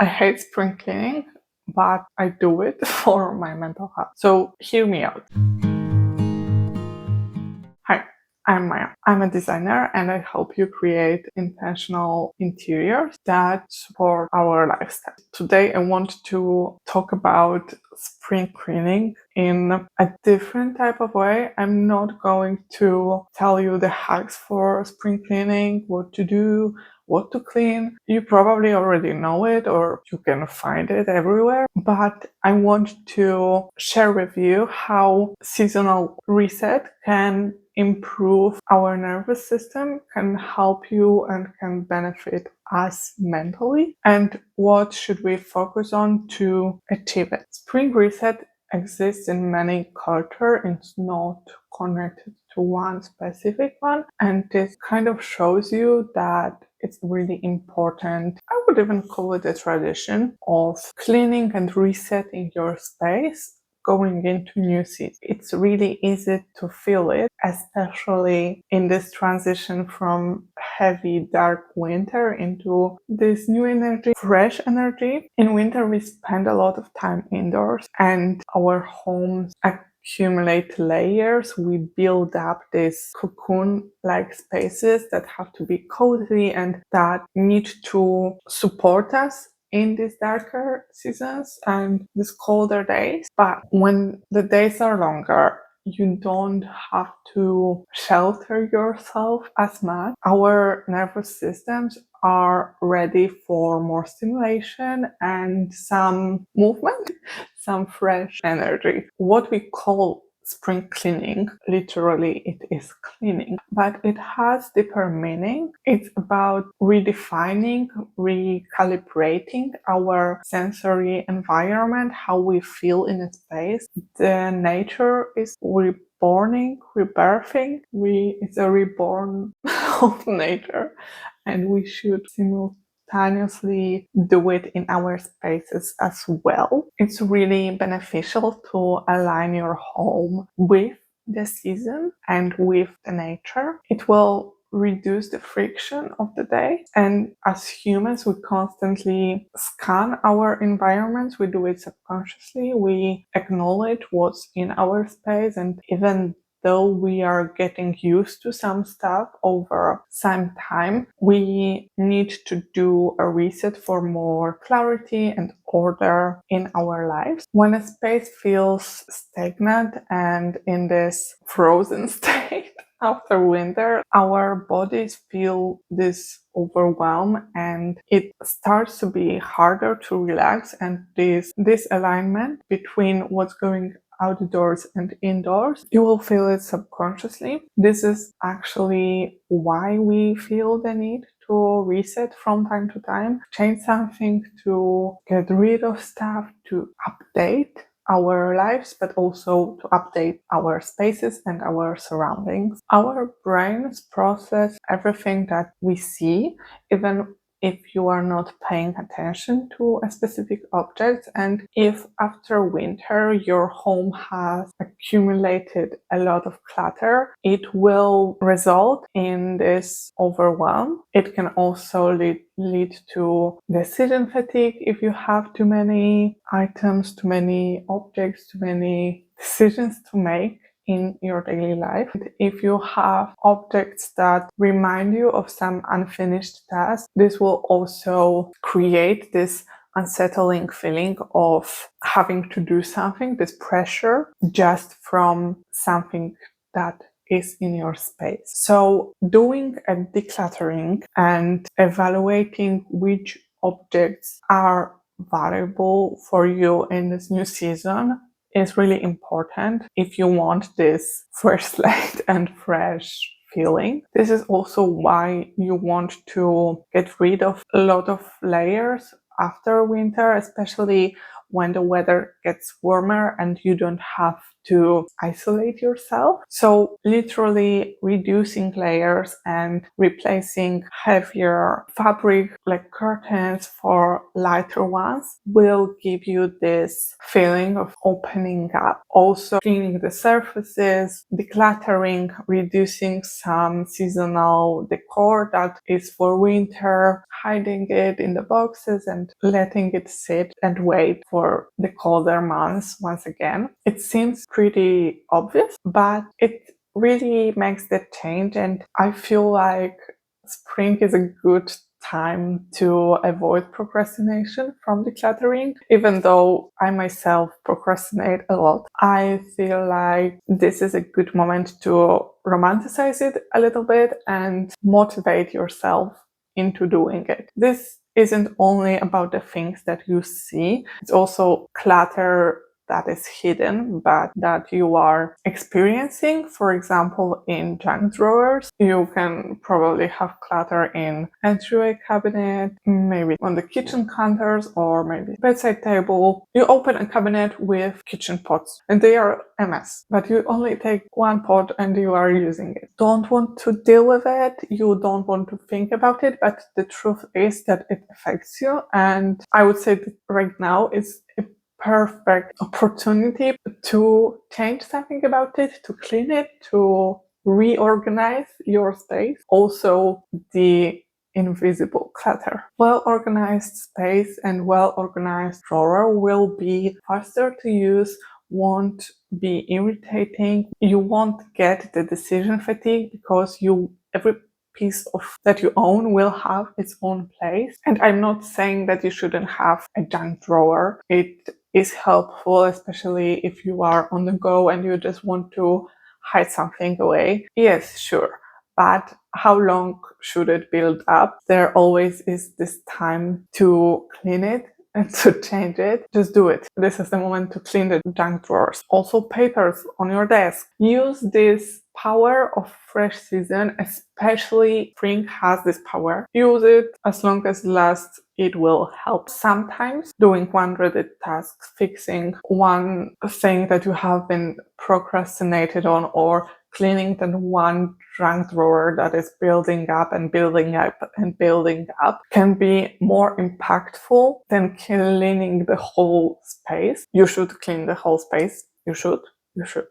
I hate spring cleaning, but I do it for my mental health. So hear me out. Hi, I'm Maya. I'm a designer and I help you create intentional interiors that support our lifestyle. Today I want to talk about spring cleaning in a different type of way. I'm not going to tell you the hacks for spring cleaning, what to do, what to clean. You probably already know it or you can find it everywhere. But I want to share with you how seasonal reset can improve our nervous system, can help you and can benefit us mentally, and what should we focus on to achieve it. Spring reset exists in many cultures. It's not connected to one specific one, and this kind of shows you that it's really important. I would even call it a tradition of cleaning and resetting your space going into new season. It's really easy to feel it, especially in this transition from heavy dark winter into this new energy, fresh energy. In winter we spend a lot of time indoors and our homes accumulate layers. We build up these cocoon-like spaces that have to be cozy and that need to support us in these darker seasons and these colder days. But when the days are longer, you don't have to shelter yourself as much. Our nervous systems are ready for more stimulation and some movement, some fresh energy. What we call spring cleaning, literally it is cleaning, but it has deeper meaning. It's about redefining, recalibrating our sensory environment, how we feel in a space. The nature is rebirthing. It's a reborn of nature, and we should simultaneously do it in our spaces as well. It's really beneficial to align your home with the season and with the nature. It will reduce the friction of the day. And as humans, we constantly scan our environments. We do it subconsciously. We acknowledge what's in our space, and even though we are getting used to some stuff over some time, we need to do a reset for more clarity and order in our lives. When a space feels stagnant and in this frozen state after winter, our bodies feel this overwhelm and it starts to be harder to relax, and this disalignment between what's going outdoors and indoors, you will feel it subconsciously. This is actually why we feel the need to reset from time to time, change something, to get rid of stuff, to update our lives, but also to update our spaces and our surroundings. Our brains process everything that we see, even if you are not paying attention to a specific object. And if after winter your home has accumulated a lot of clutter, it will result in this overwhelm. It can also lead to decision fatigue if you have too many items, too many objects, too many decisions to make in your daily life. If you have objects that remind you of some unfinished tasks, this will also create this unsettling feeling of having to do something, this pressure just from something that is in your space. So doing a decluttering and evaluating which objects are valuable for you in this new season is really important if you want this fresh slate and fresh feeling. This is also why you want to get rid of a lot of layers after winter, especially when the weather gets warmer and you don't have to isolate yourself. So literally reducing layers and replacing heavier fabric like curtains for lighter ones will give you this feeling of opening up. Also cleaning the surfaces, decluttering, reducing some seasonal decor that is for winter, hiding it in the boxes and letting it sit and wait for the colder months once again. It seems pretty obvious, but it really makes the change, and I feel like spring is a good time to avoid procrastination from decluttering. Even though I myself procrastinate a lot, I feel like this is a good moment to romanticize it a little bit and motivate yourself into doing it. This isn't only about the things that you see, it's also clutter that is hidden but that you are experiencing. For example, in junk drawers, you can probably have clutter in entryway cabinet, maybe on the kitchen counters, or maybe bedside table. You open a cabinet with kitchen pots and they are a mess, but you only take one pot and you are using it. Don't want to deal with it, you don't want to think about it, but the truth is that it affects you, and I would say that right now it's a perfect opportunity to change something about it, to clean it, to reorganize your space. Also, the invisible clutter. Well-organized space and well-organized drawer will be faster to use, won't be irritating. You won't get the decision fatigue because every piece of that you own will have its own place. And I'm not saying that you shouldn't have a junk drawer. It is helpful, especially if you are on the go and you just want to hide something away. Yes, sure. But how long should it build up? There always is this time to clean it and to change it. Just do it. This is the moment to clean the junk drawers. Also, papers on your desk. Use this power of fresh season, especially spring has this power. Use it as long as it lasts. It will help. Sometimes doing one Reddit task, fixing one thing that you have been procrastinated on, or cleaning that one junk drawer that is building up and building up and building up can be more impactful than cleaning the whole space. You should clean the whole space. You should.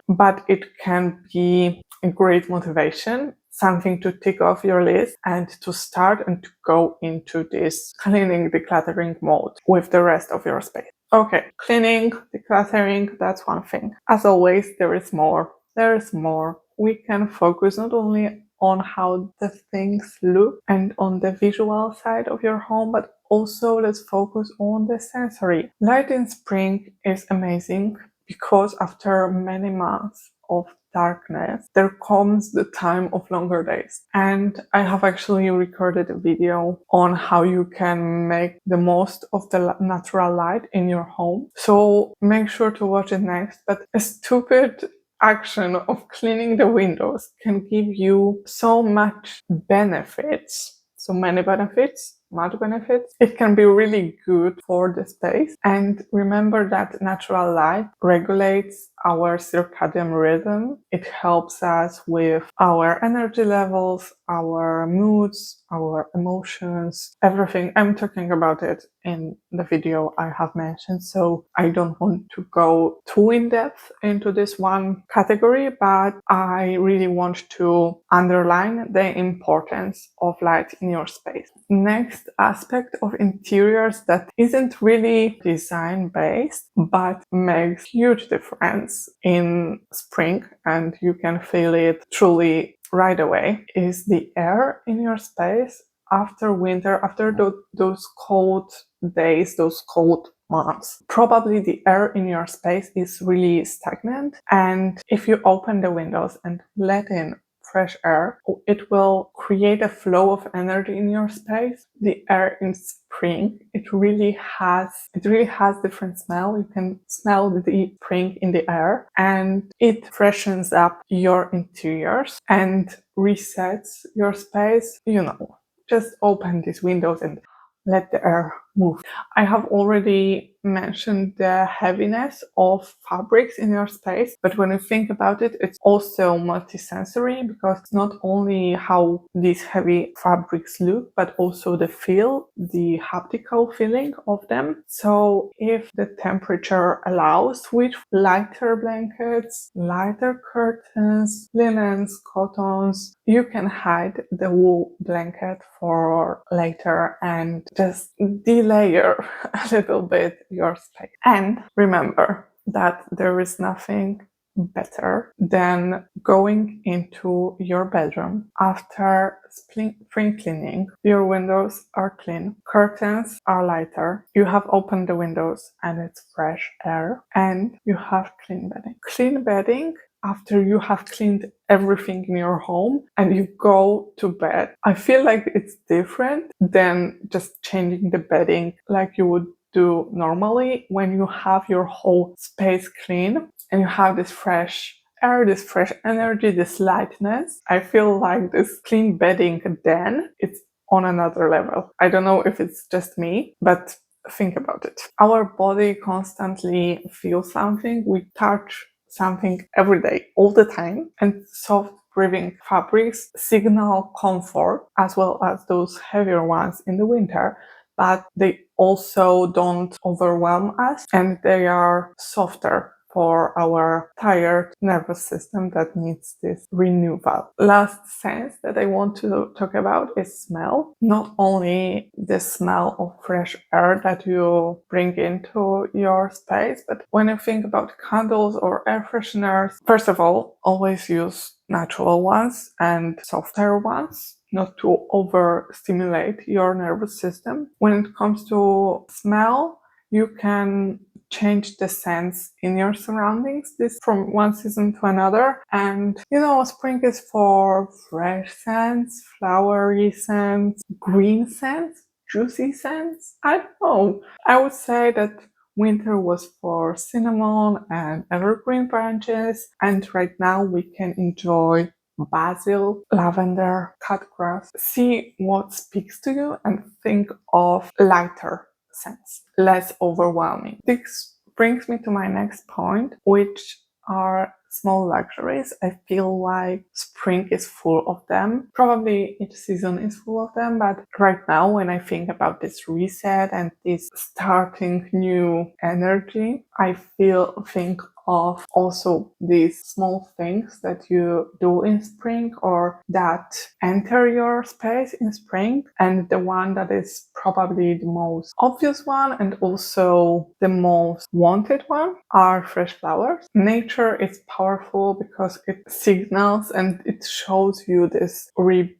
But it can be a great motivation, something to tick off your list and to start and to go into this cleaning, decluttering mode with the rest of your space. Okay, cleaning, decluttering, that's one thing. As always, there is more. There is more. We can focus not only on how the things look and on the visual side of your home, but also let's focus on the sensory. Light in spring is amazing because after many months of darkness, there comes the time of longer days. And I have actually recorded a video on how you can make the most of the natural light in your home. So make sure to watch it next. But a stupid action of cleaning the windows can give you so much benefits, so many benefits, much benefits. It can be really good for the space. And remember that natural light regulates our circadian rhythm. It helps us with our energy levels, our moods, our emotions, everything. I'm talking about it in the video I have mentioned, so I don't want to go too in depth into this one category, but I really want to underline the importance of light in your space. Next aspect of interiors that isn't really design based, but makes huge difference in spring, and you can feel it truly right away, is the air in your space after winter, after those cold days, those cold months. Probably the air in your space is really stagnant, and if you open the windows and let in fresh air, it will create a flow of energy in your space. The air in spring, it really has different smell. You can smell the spring in the air, and it freshens up your interiors and resets your space. Just open these windows and let the air move. I have already mentioned the heaviness of fabrics in your space, but when you think about it, it's also multisensory, because it's not only how these heavy fabrics look, but also the feel, the haptical feeling of them. So if the temperature allows, with lighter blankets, lighter curtains, linens, cottons, you can hide the wool blanket for later and just delayer a little bit your space. And remember that there is nothing better than going into your bedroom after spring cleaning. Your windows are clean, curtains are lighter, you have opened the windows and it's fresh air, and you have clean bedding. Clean bedding after you have cleaned everything in your home and you go to bed. I feel like it's different than just changing the bedding like you would do normally when you have your whole space clean and you have this fresh air, this fresh energy, this lightness. I feel like this clean bedding then it's on another level. I don't know if it's just me, but think about it. Our body constantly feels something. We touch something every day, all the time, and soft breathing fabrics signal comfort as well as those heavier ones in the winter, but they also don't overwhelm us and they are softer for our tired nervous system that needs this renewal. Last sense that I want to talk about is smell. Not only the smell of fresh air that you bring into your space, but when you think about candles or air fresheners, first of all, always use natural ones and softer ones, not to overstimulate your nervous system. When it comes to smell, you can change the scents in your surroundings, this from one season to another. And spring is for fresh scents, flowery scents, green scents, juicy scents. I don't know. I would say that winter was for cinnamon and evergreen branches, and right now we can enjoy basil, lavender, cut grass. See what speaks to you and think of lighter scents, less overwhelming. This brings me to my next point, which are small luxuries. I feel like spring is full of them. Probably each season is full of them, but right now when I think about this reset and this starting new energy, I think of also these small things that you do in spring or that enter your space in spring. And the one that is probably the most obvious one and also the most wanted one are fresh flowers. Nature is powerful because it signals and it shows you this rebirth,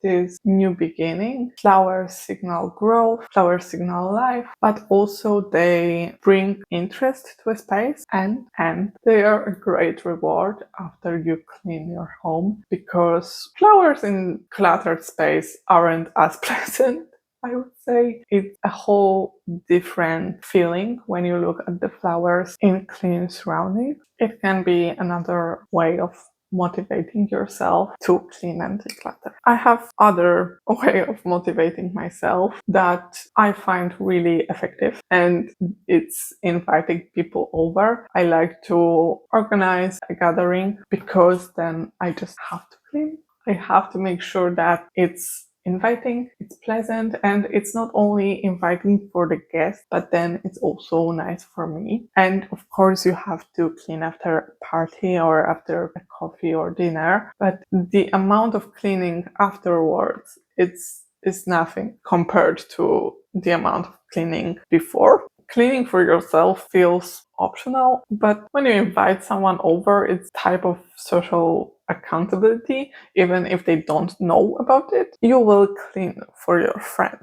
this new beginning. Flowers signal growth, flowers signal life, but also they bring interest to a space and they are a great reward after you clean your home, because flowers in cluttered space aren't as pleasant. I would say it's a whole different feeling when you look at the flowers in clean surroundings. It can be another way of motivating yourself to clean and declutter. I have other way of motivating myself that I find really effective, and it's inviting people over. I like to organize a gathering because then I just have to clean. I have to make sure that it's inviting, it's pleasant, and it's not only inviting for the guests, but then it's also nice for me. And of course you have to clean after a party or after a coffee or dinner, but the amount of cleaning afterwards, it's nothing compared to the amount of cleaning before. Cleaning for yourself feels optional, but when you invite someone over, it's type of social accountability. Even if they don't know about it, you will clean for your friend.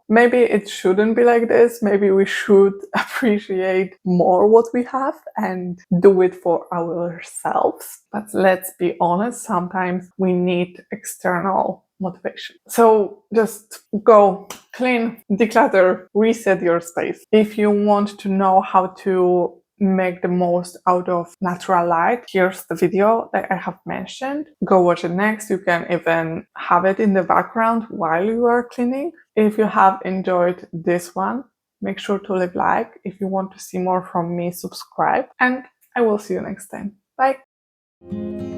Maybe it shouldn't be like this. Maybe we should appreciate more what we have and do it for ourselves. But let's be honest, sometimes we need external motivation. So just go clean, declutter, reset your space. If you want to know how to make the most out of natural light, here's the video that I have mentioned. Go watch it next. You can even have it in the background while you are cleaning. If you have enjoyed this one, Make sure to leave like. If you want to see more from me, subscribe, and I will see you next time. Bye.